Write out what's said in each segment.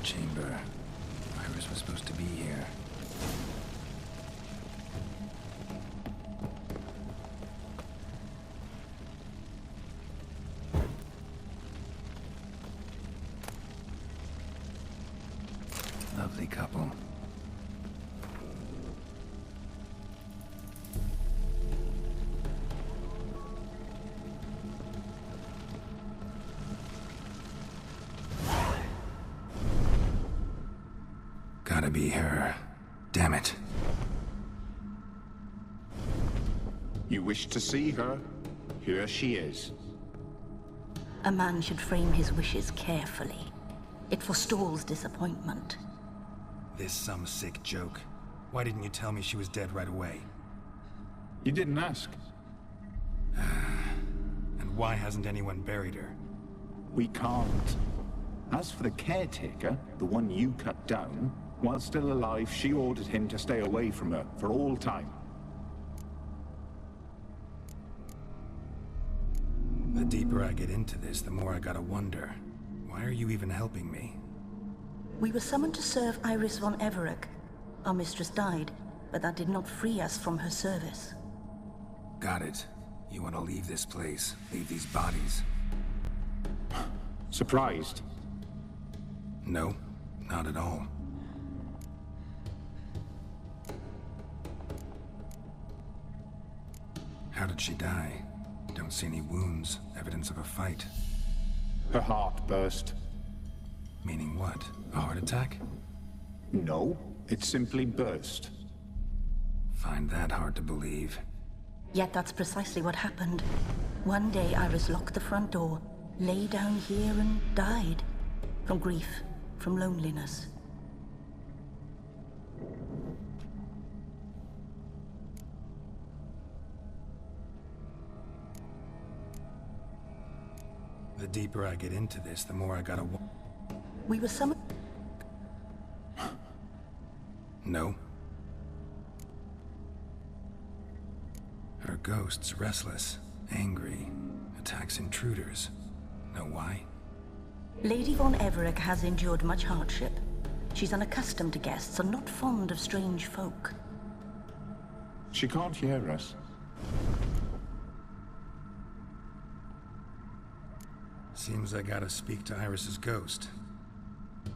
chamber. Iris was supposed to be here. Lovely couple. Gotta be her. Damn it. You wish to see her? Here she is. A man should frame his wishes carefully. It forestalls disappointment. This some sick joke. Why didn't you tell me she was dead right away? You didn't ask. And why hasn't anyone buried her? We can't. As for the caretaker, the one you cut down, while still alive, she ordered him to stay away from her for all time. The deeper I get into this, the more I gotta wonder. Why are you even helping me? We were summoned to serve Iris von Everec. Our mistress died, but that did not free us from her service. Got it. You want to leave this place, leave these bodies? Surprised? No, not at all. How did she die? Don't see any wounds, evidence of a fight. Her heart burst. Meaning what? A heart attack? No, it simply burst. Find that hard to believe. Yet that's precisely what happened. One day Iris locked the front door, lay down here and died. From grief, from loneliness. The deeper I get into this, the more I gotta We were summoned... No. Her ghost's restless, angry, attacks intruders. Know why? Lady von Everec has endured much hardship. She's unaccustomed to guests and not fond of strange folk. She can't hear us. Seems I gotta speak to Iris's ghost.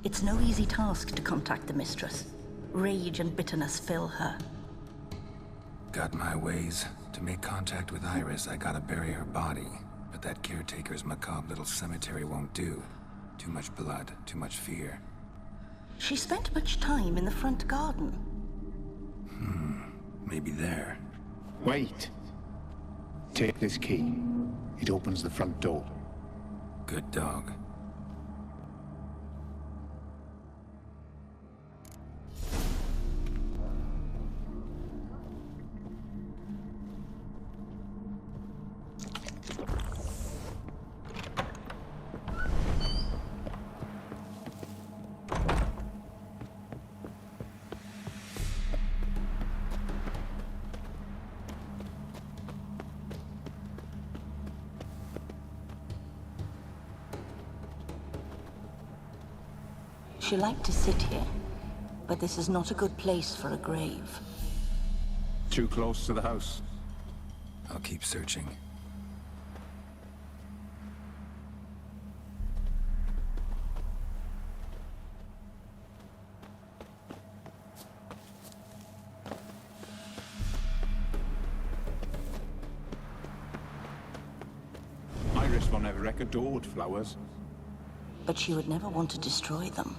It's no easy task to contact the mistress. Rage and bitterness fill her. Got my ways. To make contact with Iris, I gotta bury her body. But that caretaker's macabre little cemetery won't do. Too much blood, too much fear. She spent much time in the front garden. Maybe there. Wait. Take this key. It opens the front door. Good dog. She liked to sit here, but this is not a good place for a grave. Too close to the house. I'll keep searching. Iris von Everec adored flowers. But she would never want to destroy them.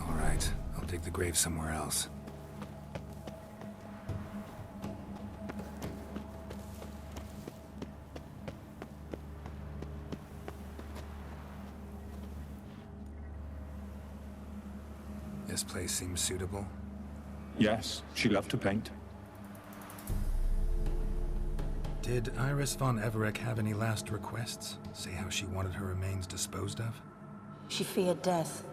All right, I'll dig the grave somewhere else. This place seems suitable. Yes, she loved to paint. Did Iris von Everec have any last requests? Say how she wanted her remains disposed of? She feared death.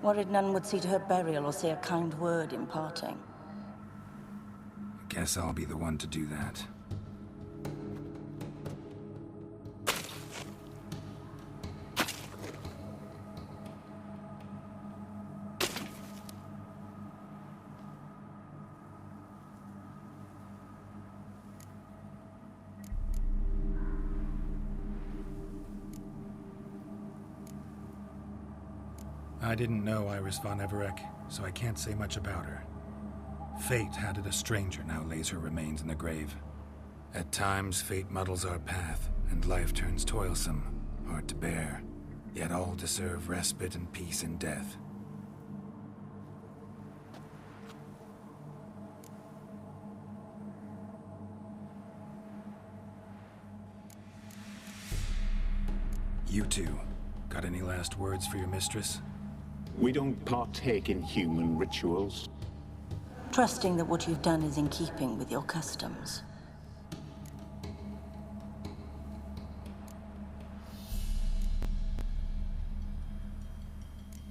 Worried none would see to her burial or say a kind word in parting. Guess I'll be the one to do that. I didn't know Iris von Everec, so I can't say much about her. Fate had it a stranger now lays her remains in the grave. At times, fate muddles our path, and life turns toilsome, hard to bear. Yet all deserve respite and peace in death. You two, got any last words for your mistress? We don't partake in human rituals. Trusting that what you've done is in keeping with your customs.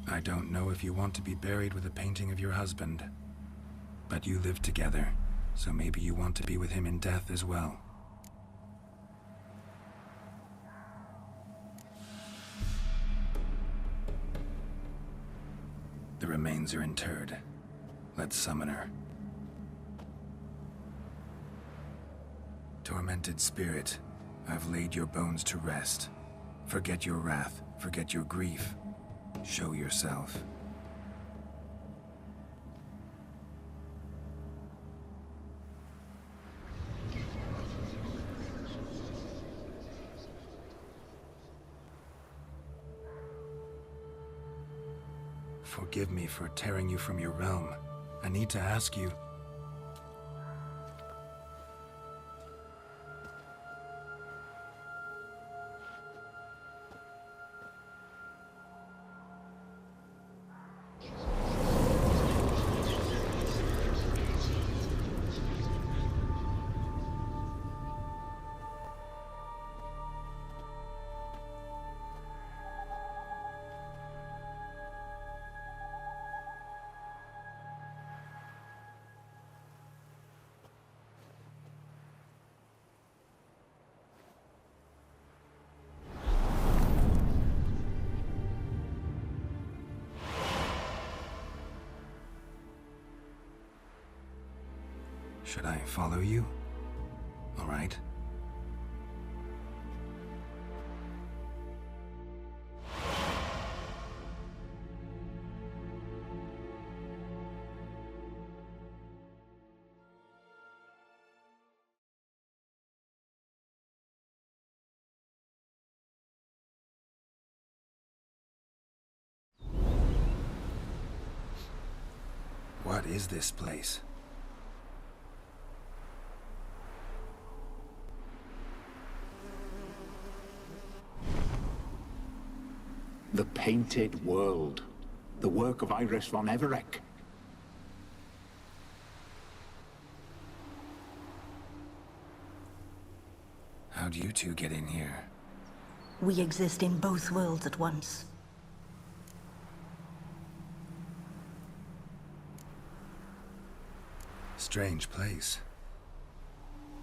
I don't know if you want to be buried with a painting of your husband, but you live together, so maybe you want to be with him in death as well. The remains are interred. Let's summon her. Tormented spirit, I've laid your bones to rest. Forget your wrath, forget your grief. Show yourself. Forgive me for tearing you from your realm. I need to ask you... Should I follow you? All right. What is this place? The Painted World. The work of Iris von Everec. How'd you two get in here? We exist in both worlds at once. Strange place.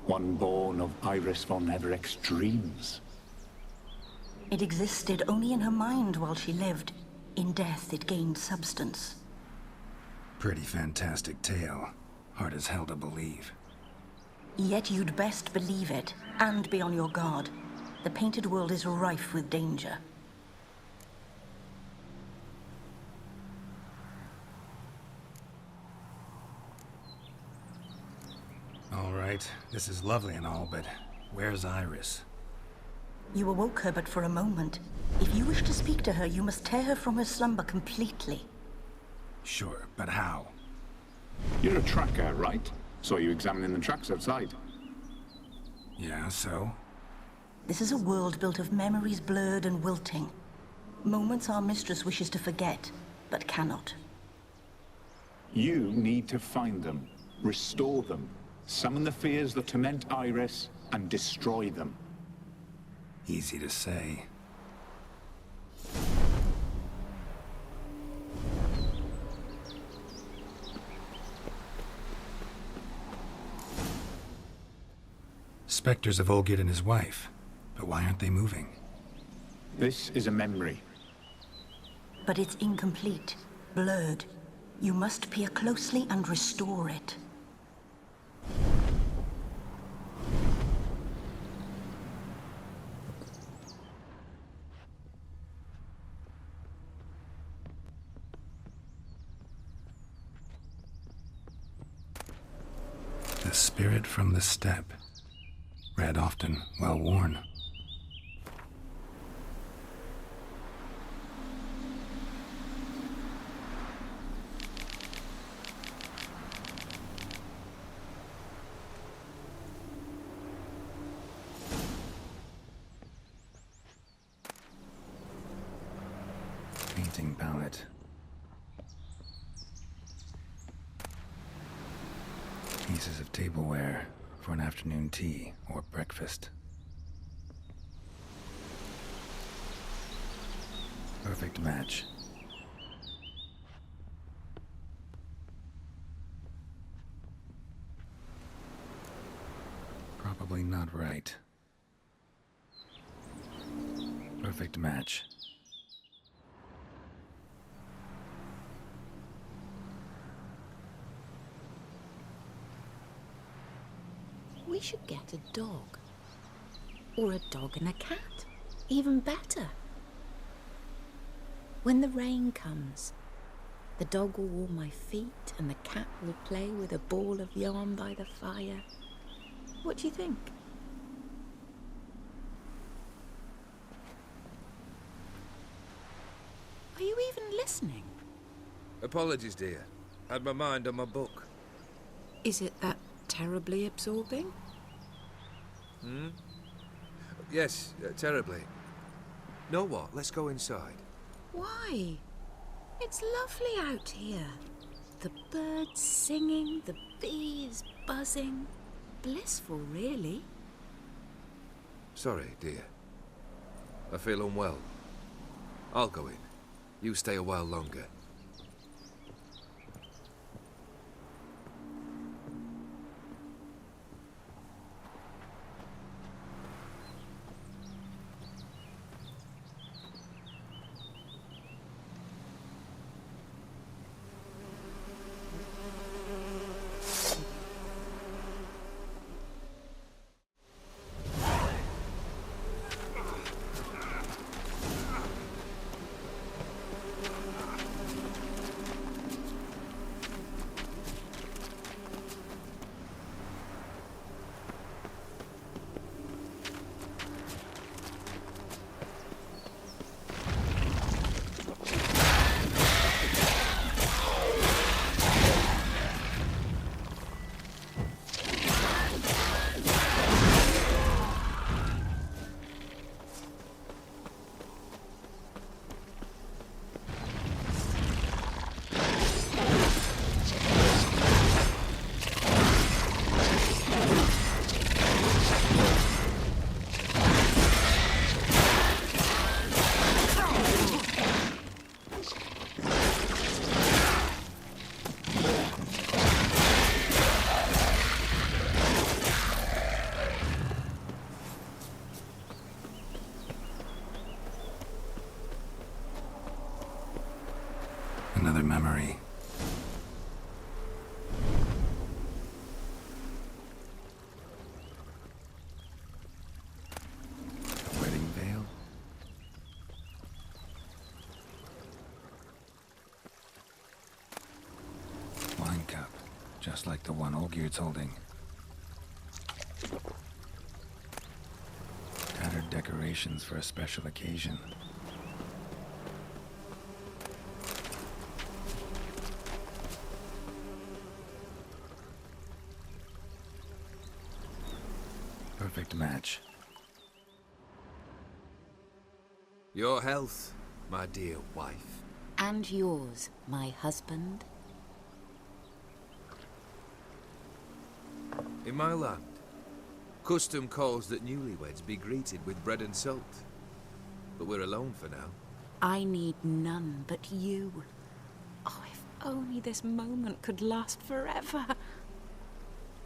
One born of Iris von Everec's dreams. It existed only in her mind while she lived. In death, it gained substance. Pretty fantastic tale. Hard as hell to believe. Yet you'd best believe it, and be on your guard. The Painted World is rife with danger. All right, this is lovely and all, but where's Iris? You awoke her but for a moment. If you wish to speak to her, you must tear her from her slumber completely. Sure, but how? You're a tracker, right? Saw you examining the tracks outside. Yeah, so? This is a world built of memories blurred and wilting. Moments our mistress wishes to forget, but cannot. You need to find them, restore them, summon the fears that torment Iris, and destroy them. Easy to say. Spectres of Olgierd and his wife. But why aren't they moving? This is a memory. But it's incomplete, blurred. You must peer closely and restore it. spirit from the steppe. Red often, well worn. Painting palette. Pieces of tableware for an afternoon tea or breakfast. Perfect match. Probably not right. Perfect match. We should get a dog. Or a dog and a cat. Even better. When the rain comes, the dog will warm my feet and the cat will play with a ball of yarn by the fire. What do you think? Are you even listening? Apologies, dear. Had my mind on my book. Is it that terribly absorbing? Yes, terribly. Know what? Let's go inside. Why? It's lovely out here. The birds singing, the bees buzzing. Blissful, really. Sorry, dear. I feel unwell. I'll go in. You stay a while longer. Another memory. A wedding veil. Wine cup, just like the one Olgierd's holding. Tattered decorations for a special occasion. Perfect match. Your health, my dear wife. And yours, my husband. In my land, custom calls that newlyweds be greeted with bread and salt. But we're alone for now. I need none but you. Oh, if only this moment could last forever.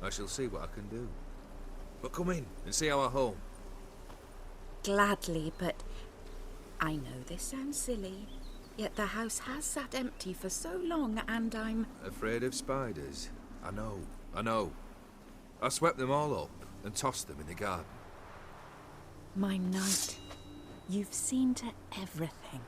I shall see what I can do. But come in and see our home. Gladly, but I know this sounds silly, yet the house has sat empty for so long and I'm... Afraid of spiders? I know. I swept them all up and tossed them in the garden. My knight, you've seen to everything.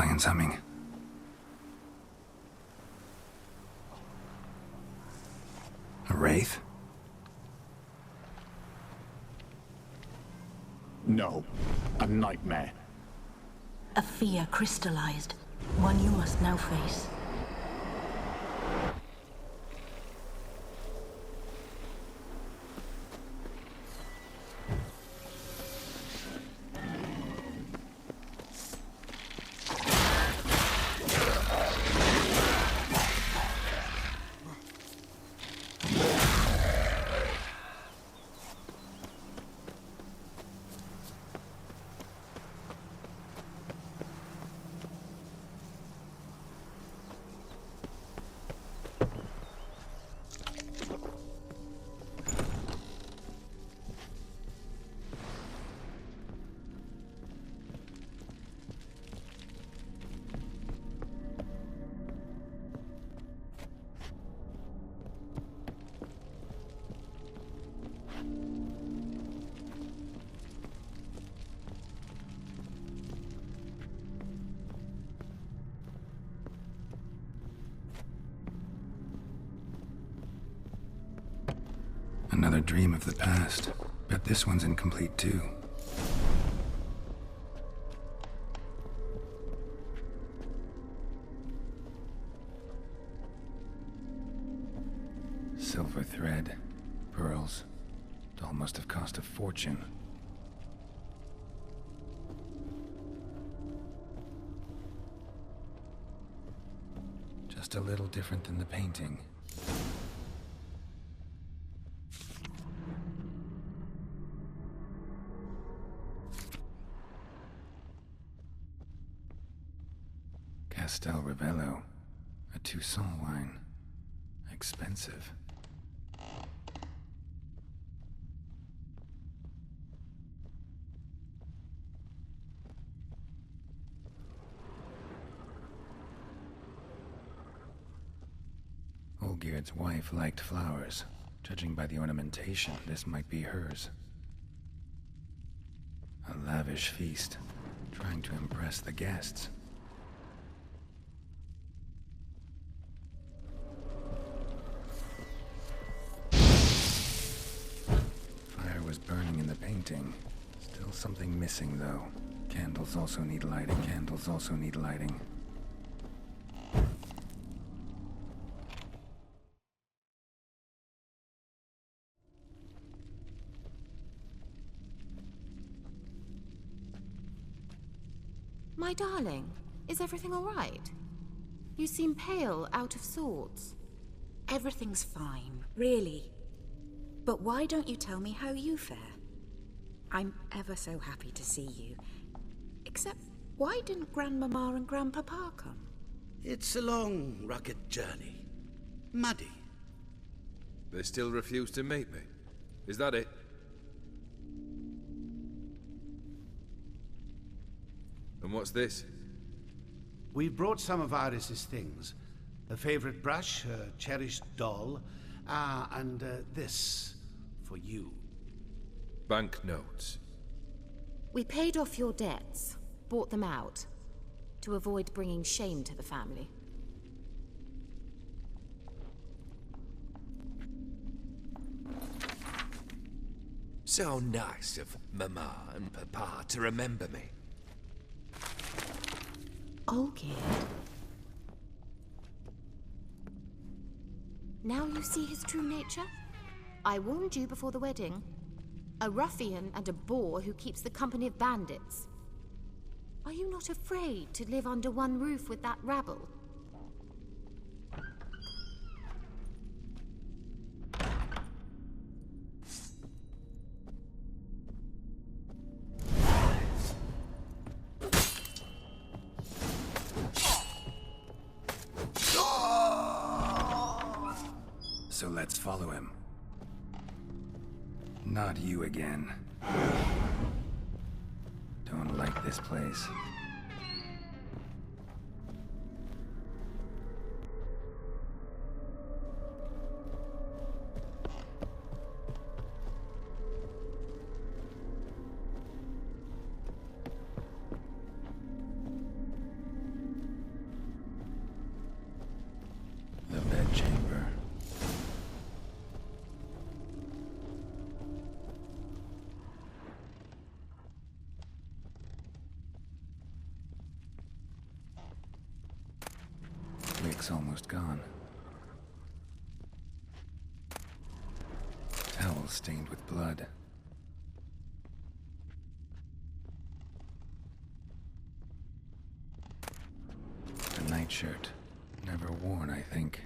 medallion's humming. A wraith? No, a nightmare. A fear crystallized, one you must now face. Another dream of the past. Bet this one's incomplete too. Silver thread, pearls. Doll must have cost a fortune. Just a little different than the painting. Castel Ravello, a Toussaint wine. Expensive. Olgierd's wife liked flowers. Judging by the ornamentation, this might be hers. A lavish feast, trying to impress the guests. Burning in the painting. Still something missing, though. Candles also need lighting. Candles also need lighting. My darling, is everything all right? You seem pale, out of sorts. Everything's fine, really. But why don't you tell me how you fare? I'm ever so happy to see you. Except, why didn't Grandmama and Grandpapa come? It's a long, rugged journey. Muddy. They still refuse to meet me. Is that it? And what's this? We've brought some of Iris's things. Her favorite brush, her cherished doll, and this for you. Banknotes. We paid off your debts, bought them out, to avoid bringing shame to the family. So nice of Mama and Papa to remember me. Olgierd. Now you see his true nature? I warned you before the wedding. A ruffian and a boor who keeps the company of bandits. Are you not afraid to live under one roof with that rabble? So let's follow him. Not you again. Don't like this place. headache's almost gone. Towel stained with blood. A nightshirt. Never worn, I think.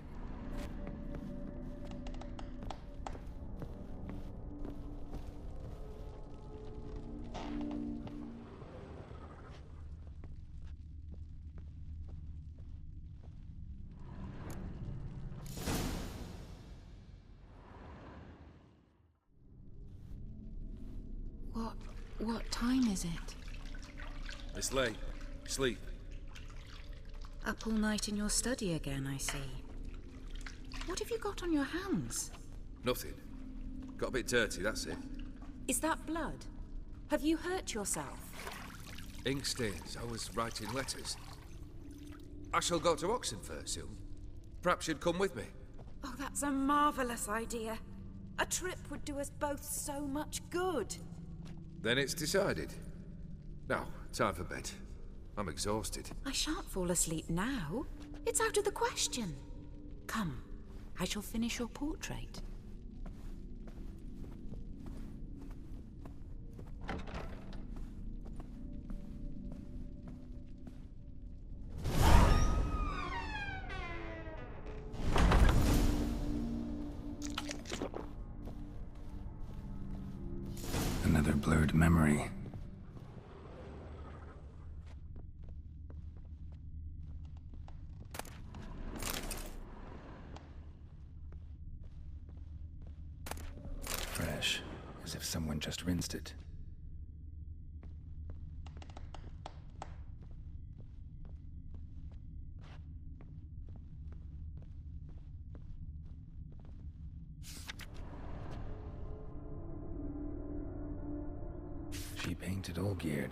What time is it? It's late. Sleep. Up all night in your study again, I see. What have you got on your hands? Nothing. Got a bit dirty, that's it. Is that blood? Have you hurt yourself? Ink stains. I was writing letters. I shall go to Oxenfurt soon. Perhaps you'd come with me. Oh, that's a marvelous idea. A trip would do us both so much good. Then it's decided. Now, time for bed. I'm exhausted. I shan't fall asleep now. It's out of the question. Come, I shall finish your portrait. Another blurred memory. Fresh, as if someone just rinsed it. She painted Olgierd,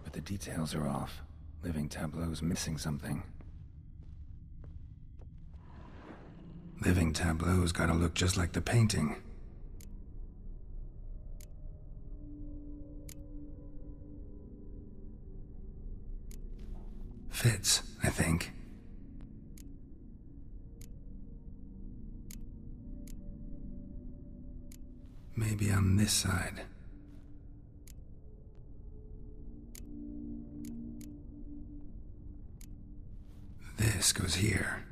but the details are off. Living Tableau's missing something. Living Tableau's gotta look just like the painting. Fits, I think. Maybe on this side. This goes here.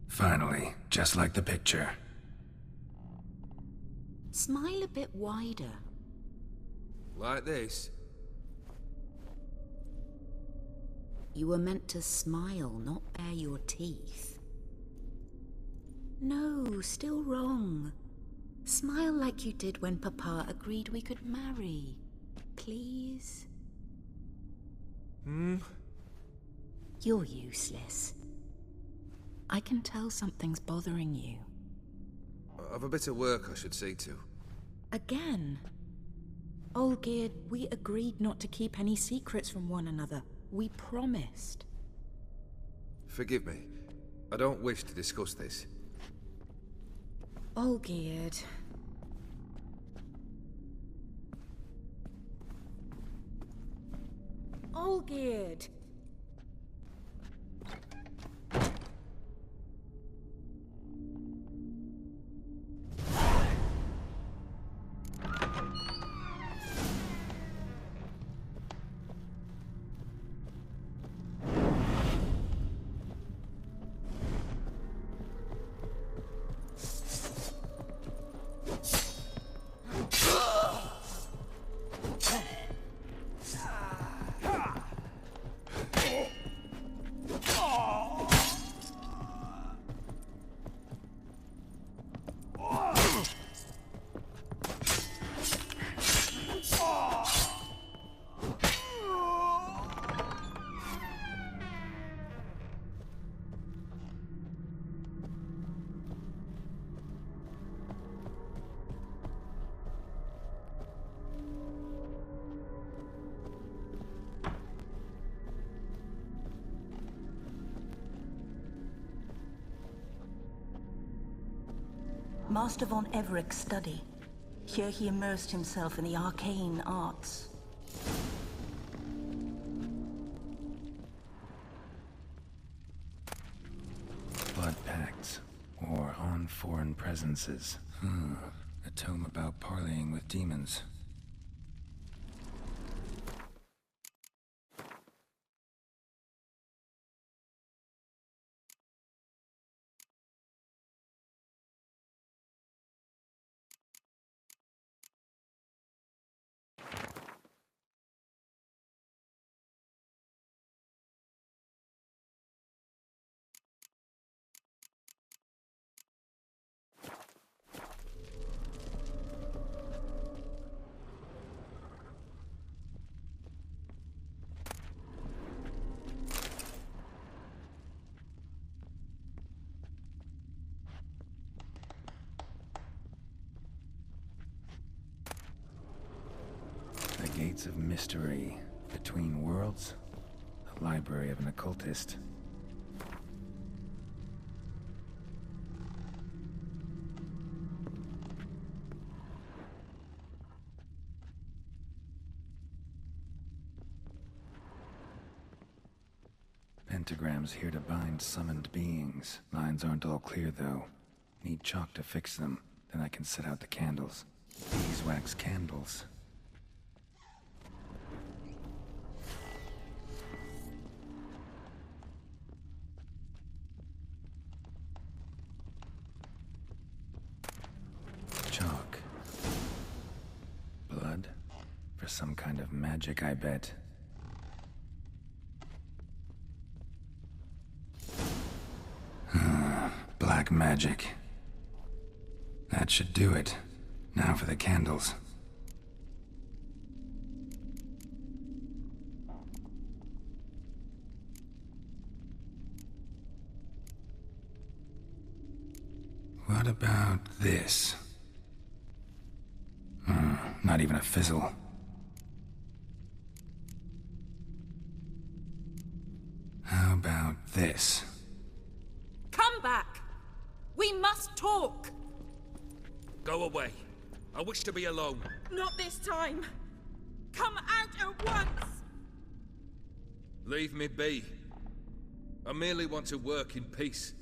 Finally, just like the picture. Smile a bit wider. Like this? You were meant to smile, not bare your teeth. No, still wrong. Smile like you did when Papa agreed we could marry. Please? You're useless. I can tell something's bothering you. I've a bit of work I should see to. Again? Olgierd, we agreed not to keep any secrets from one another. We promised. Forgive me. I don't wish to discuss this. Olgierd. Olgierd! Master von Everek's study. Here he immersed himself in the arcane arts. foreign presences. A tome about parleying with demons. The Gates of Mystery. Between Worlds? The Library of an Occultist. Pentagrams here to bind summoned beings. Lines aren't all clear, though. Need chalk to fix them. Then I can set out the candles. Beeswax candles. Chalk. Blood? For some kind of magic, I bet. Black magic. That should do it. Now for the candles. What about this? Not even a fizzle. How about this? Come back! We must talk! Go away. I wish to be alone. Not this time! Come out at once! Leave me be. I merely want to work in peace.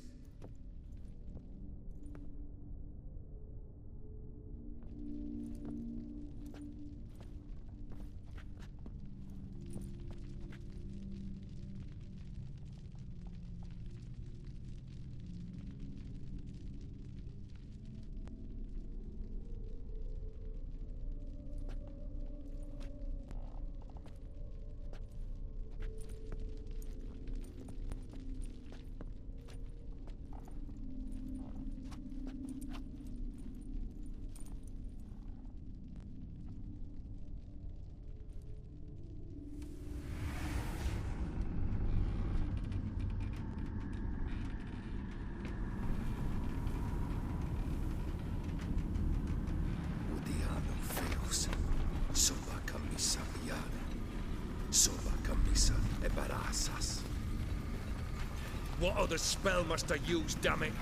What other spell must I use, damn it?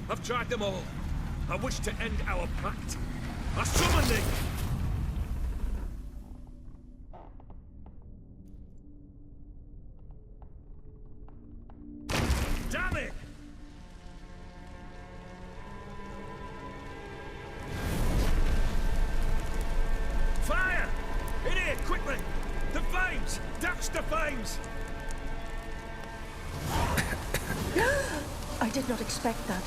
I've tried them all. I wish to end our pact. I summon thee! Damn it! Fire! In here, quickly! The flames! Douse the flames! I did not expect that.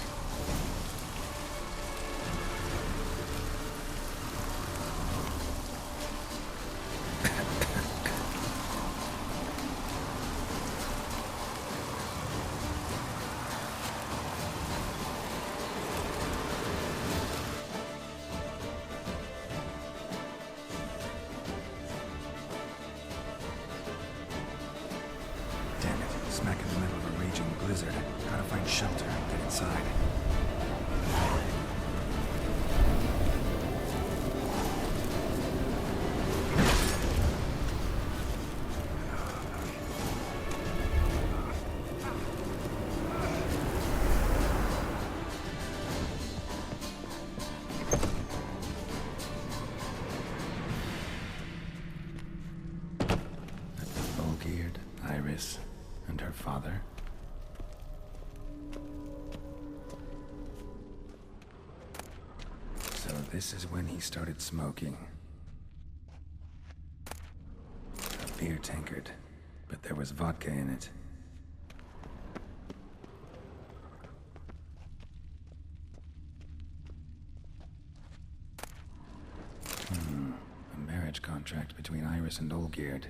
Damn it, smack in the middle of a raging blizzard. Gotta find shelter and get inside. Olgierd, Iris, and her father. this is when he started smoking. A beer tankard, but there was vodka in it. A marriage contract between Iris and Olgierd.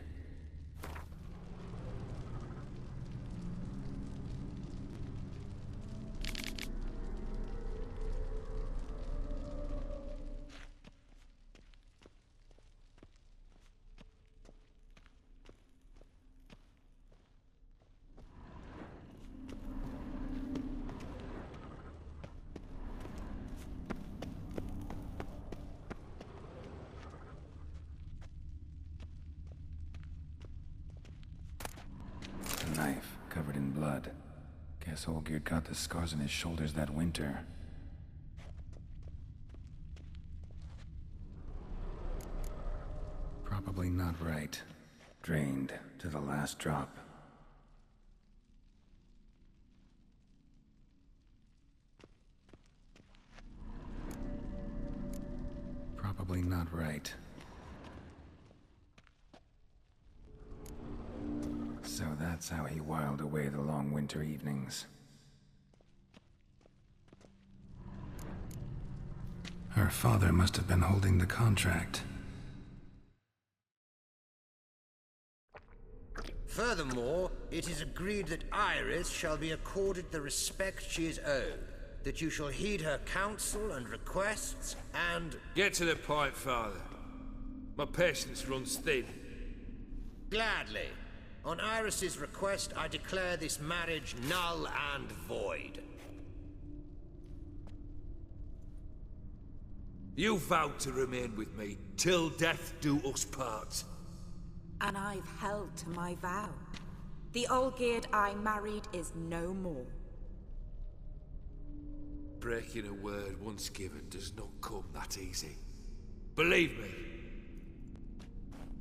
Knife, covered in blood. Guess Olgierd got the scars on his shoulders that winter. Probably not right. Drained to the last drop. Probably not right. So that's how he whiled away the long winter evenings. Her father must have been holding the contract. Furthermore, it is agreed that Iris shall be accorded the respect she is owed, that you shall heed her counsel and requests, and... Get to the point, Father. My patience runs thin. Gladly. On Iris's request, I declare this marriage null and void. You vowed to remain with me till death do us part. And I've held to my vow. The Olgierd I married is no more. Breaking a word once given does not come that easy. Believe me,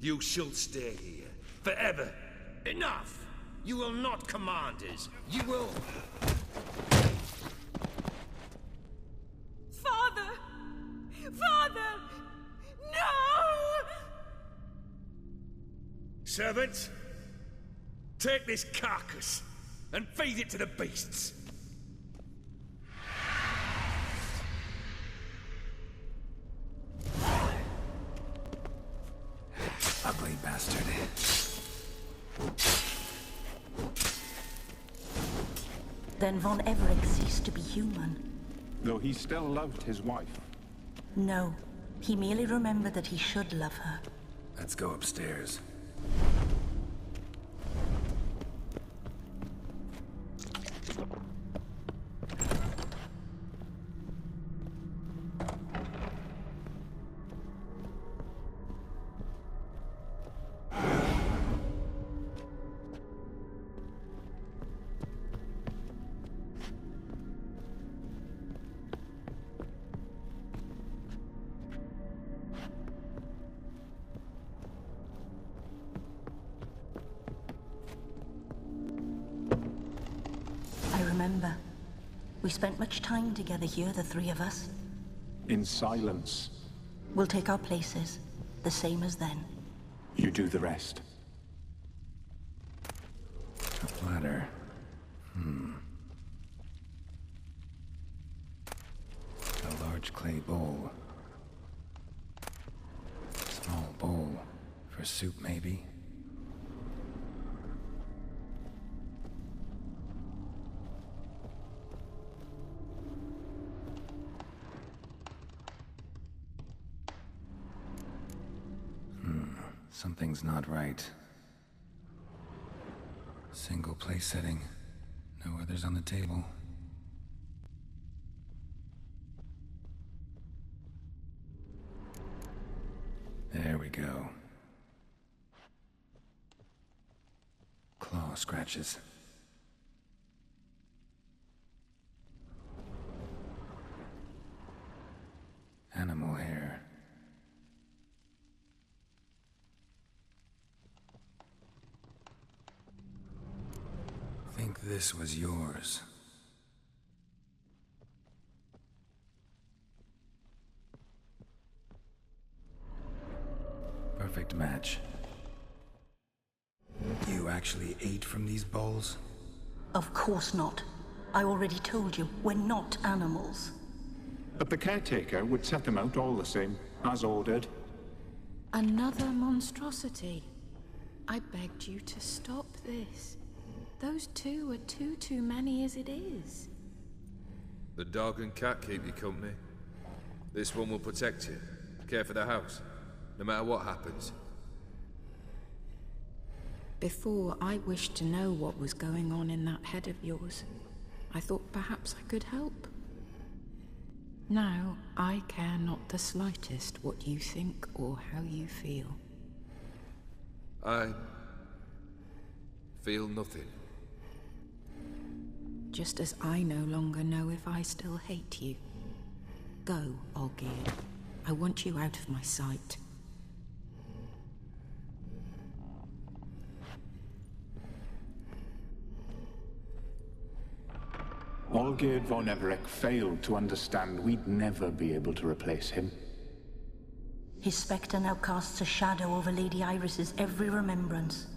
you shall stay here forever. Enough! You will not command us. You will... Father! Father! No! Servants, take this carcass and feed it to the beasts. Ugly bastard. Then Von Everec ceased to be human. Though he still loved his wife. No, he merely remembered that he should love her. Let's go upstairs. Remember, we spent much time together here, the three of us. In silence. We'll take our places, the same as then. You do the rest. A platter. A large clay bowl. Small bowl. For soup, maybe? Something's not right. Single place setting. No others on the table. There we go. Claw scratches. Animal hair. Think this was yours. perfect match. You actually ate from these bowls? Of course not. I already told you, we're not animals. But the caretaker would set them out all the same, as ordered. Another monstrosity. I begged you to stop this. Those two are too many as it is. The dog and cat keep you company. This one will protect you, care for the house, no matter what happens. Before, I wished to know what was going on in that head of yours. I thought perhaps I could help. Now, I care not the slightest what you think or how you feel. I feel nothing. Just as I no longer know if I still hate you. Go, Olgierd. I want you out of my sight. Olgierd von Everec failed to understand we'd never be able to replace him. His spectre now casts a shadow over Lady Iris's every remembrance.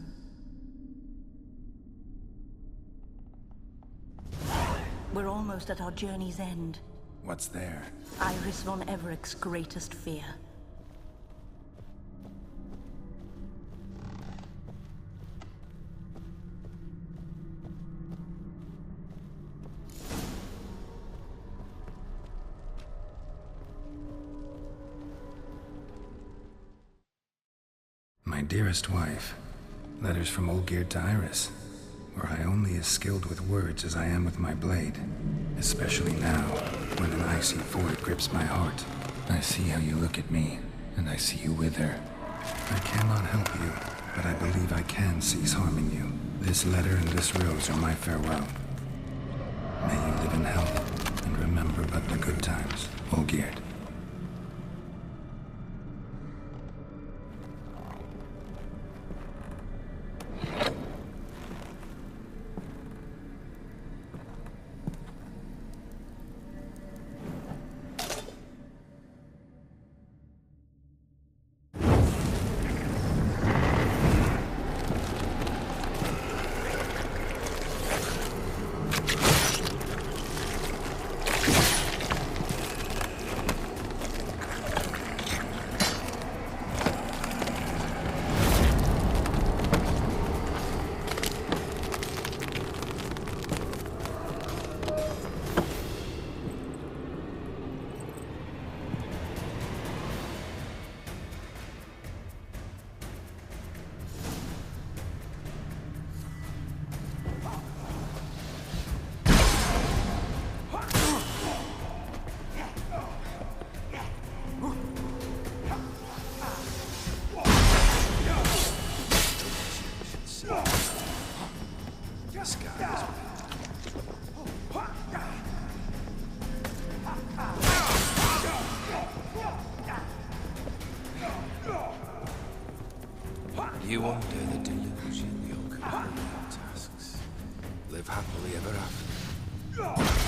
We're almost at our journey's end. What's there? Iris von Everec's greatest fear. My dearest wife. Letters from Olgierd to Iris. Were I only as skilled with words as I am with my blade. Especially now, when an icy void grips my heart. I see how you look at me, and I see you wither. I cannot help you, but I believe I can cease harming you. This letter and this rose are my farewell. May you live in health, and remember but the good times, Olgierd. You under the delusion your companion tasks. Live happily ever after.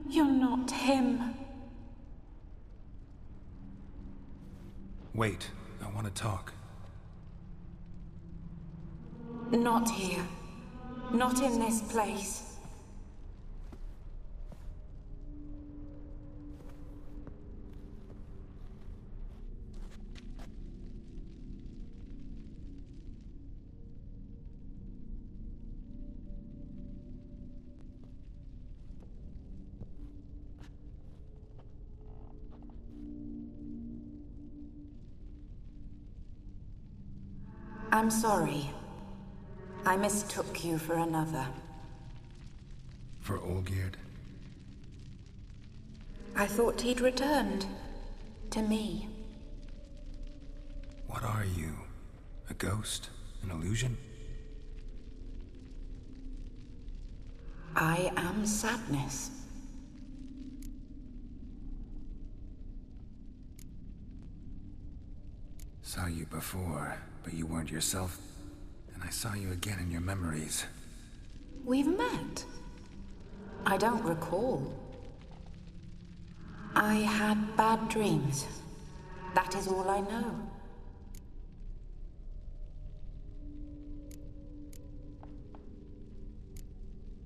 You're not him. Wait, I want to talk. Not here. Not in this place. I'm sorry. I mistook you for another. For Olgierd? I thought he'd returned. To me. What are you? A ghost? An illusion? I am sadness. Saw you before, but you weren't yourself. And I saw you again in your memories. We've met? I don't recall. I had bad dreams. That is all I know.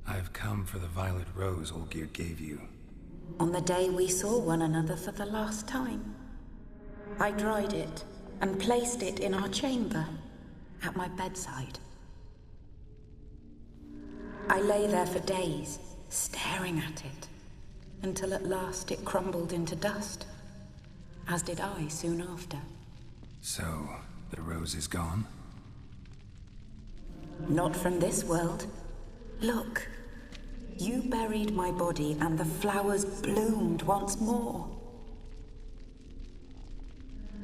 I've come for the violet rose Olgierd gave you. On the day we saw one another for the last time, I dried it and placed it in our chamber, at my bedside. I lay there for days, staring at it, until at last it crumbled into dust, as did I soon after. So, the rose is gone? Not from this world. Look, you buried my body and the flowers bloomed once more.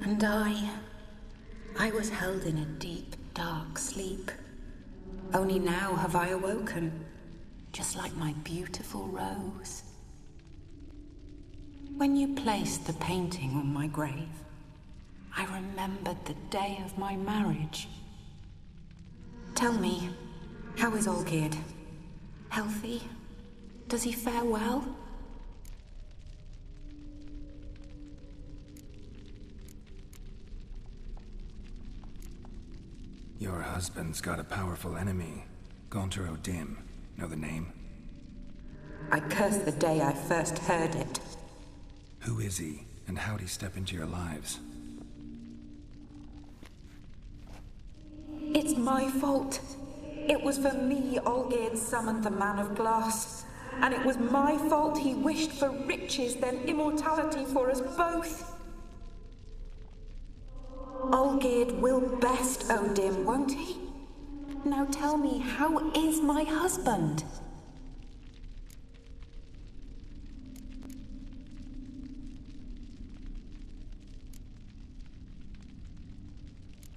And I was held in a deep, dark sleep. Only now have I awoken, just like my beautiful rose. When you placed the painting on my grave, I remembered the day of my marriage. Tell me, how is Olgierd? Healthy? Does he fare well? Your husband's got a powerful enemy. Gaunter O'Dim. Know the name? I curse the day I first heard it. Who is he, and how'd he step into your lives? It's my fault. It was for me Olgierd summoned the Man of Glass. And it was my fault he wished for riches, then immortality for us both. Olgierd will best O'Dim, won't he? Now tell me, how is my husband?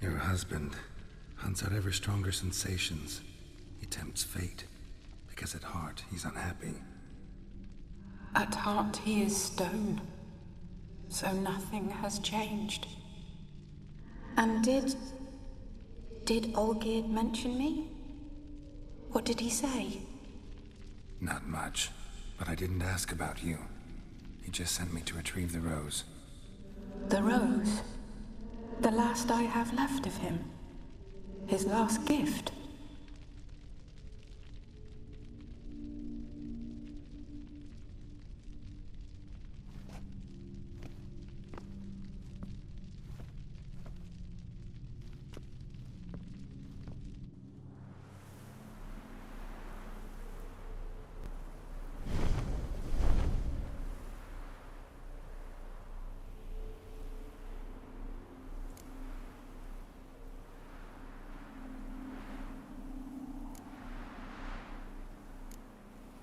Your husband hunts out ever stronger sensations. He tempts fate, because at heart he's unhappy. At heart he is stone, so nothing has changed. And did Olgierd mention me? What did he say? Not much, but I didn't ask about you. He just sent me to retrieve the rose. The rose? The last I have left of him? His last gift?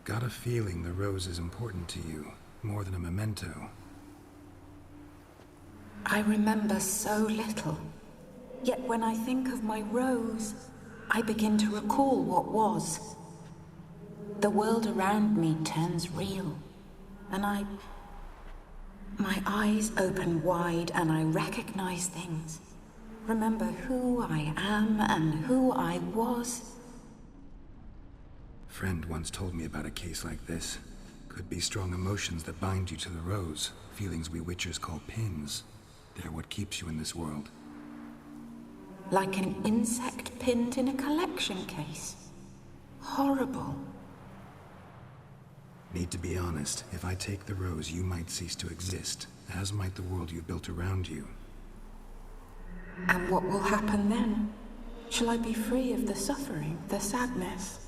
Got a feeling the rose is important to you, more than a memento. I remember so little. Yet when I think of my rose, I begin to recall what was. The world around me turns real, and my eyes open wide and I recognize things. Remember who I am and who I was. Friend once told me about a case like this. Could be strong emotions that bind you to the rose. Feelings we witchers call pins. They're what keeps you in this world. Like an insect pinned in a collection case. Horrible. Need to be honest. If I take the rose, you might cease to exist, as might the world you've built around you. And what will happen then? Shall I be free of the suffering, the sadness?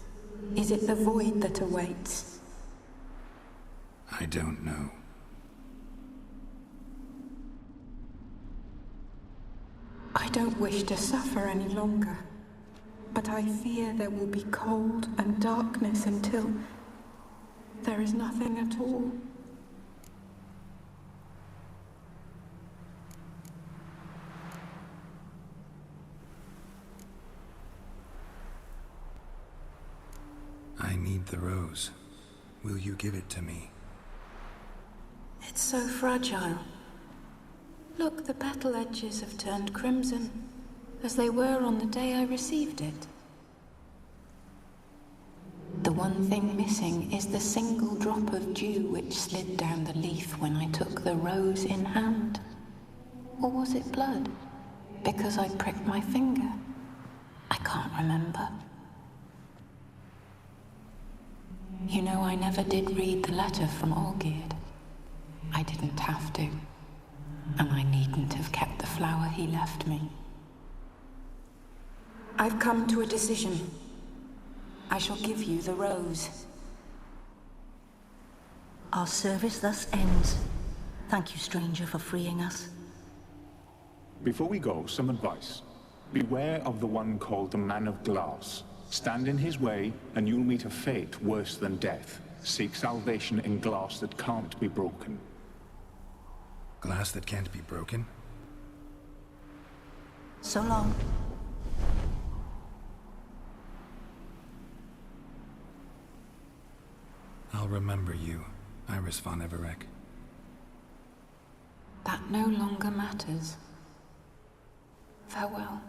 Is it the void that awaits? I don't know. I don't wish to suffer any longer, but I fear there will be cold and darkness until there is nothing at all. I need the rose. Will you give it to me? It's so fragile. Look, the petal edges have turned crimson, as they were on the day I received it. The one thing missing is the single drop of dew which slid down the leaf when I took the rose in hand. Or was it blood? Because I pricked my finger? I can't remember. You know, I never did read the letter from Olgierd. I didn't have to. And I needn't have kept the flower he left me. I've come to a decision. I shall give you the rose. Our service thus ends. Thank you, stranger, for freeing us. Before we go, some advice. Beware of the one called the Man of Glass. Stand in his way, and you'll meet a fate worse than death. Seek salvation in glass that can't be broken. Glass that can't be broken? So long. I'll remember you, Iris von Everec. That no longer matters. Farewell.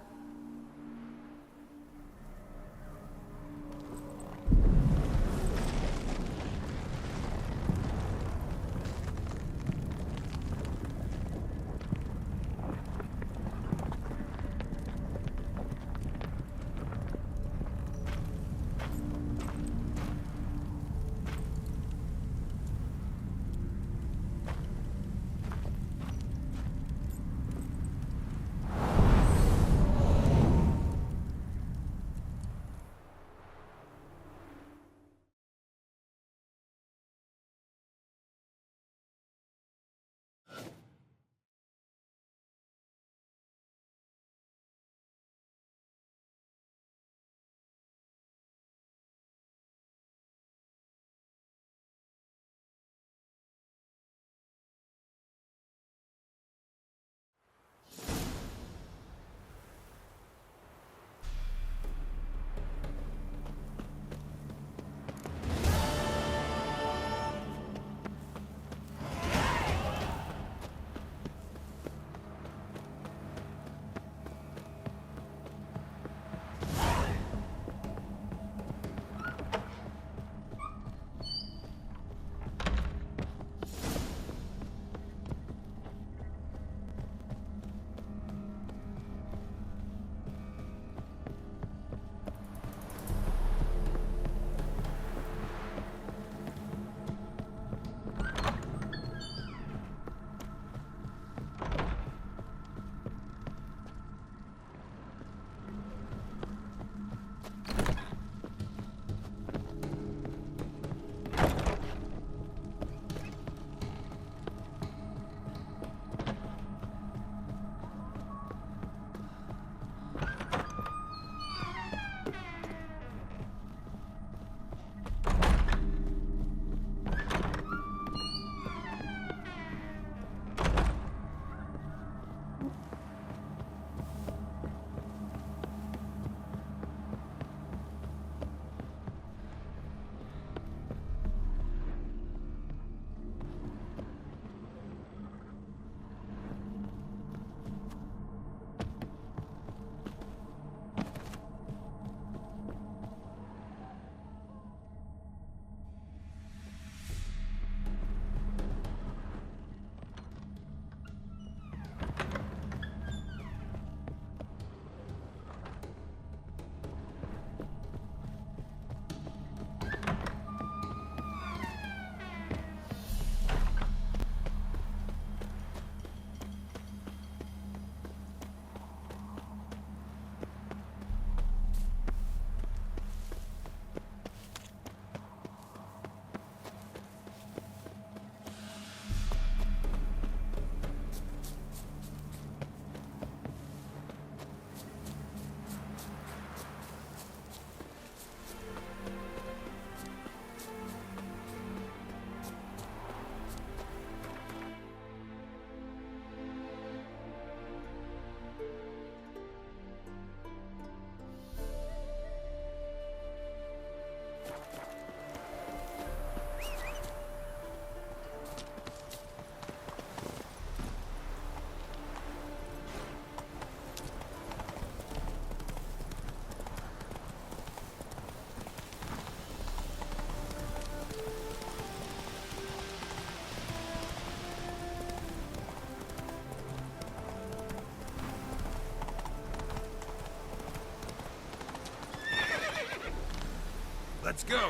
Let's go!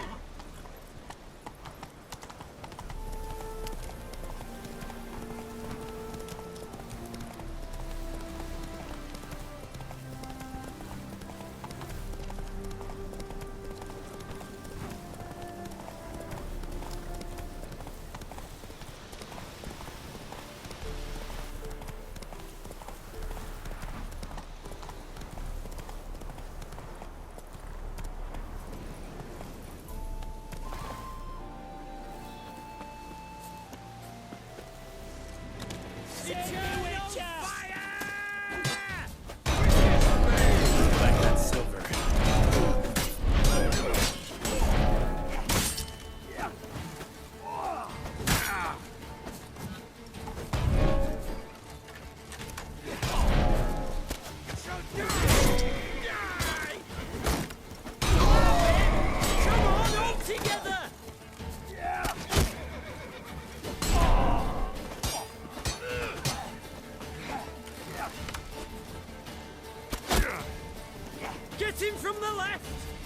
Get him from the left!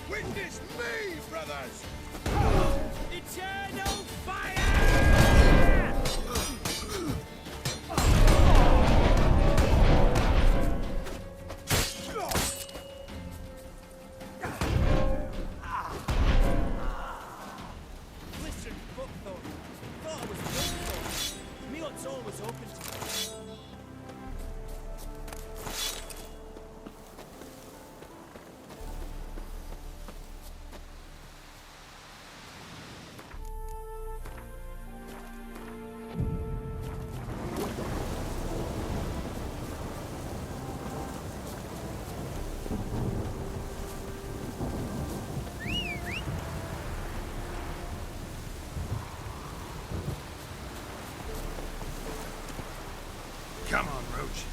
Witness me, brothers! Eternal fire! Listen, Buckthorn. Thought I was Buckthorn. Milot's always open to me. Come on, Roach.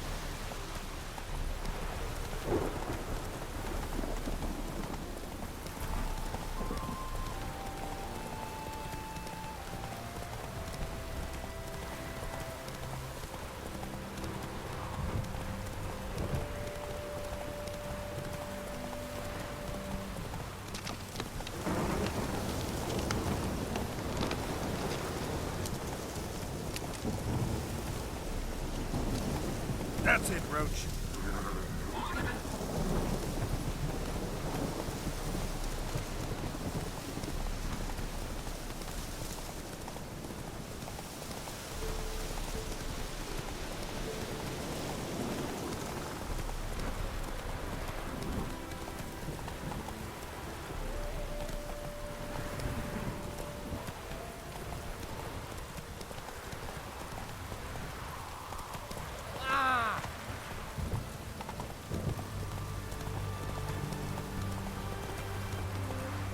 That's it, Roach.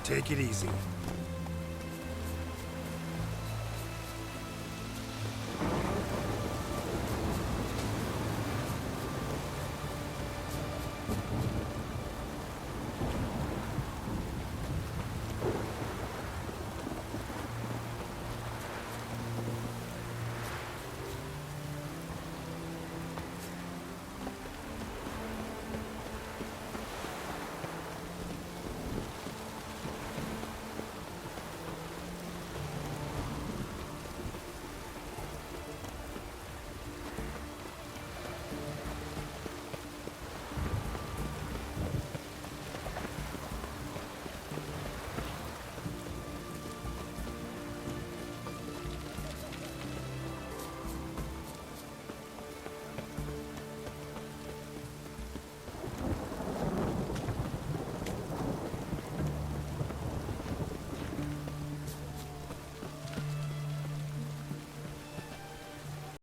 Take it easy.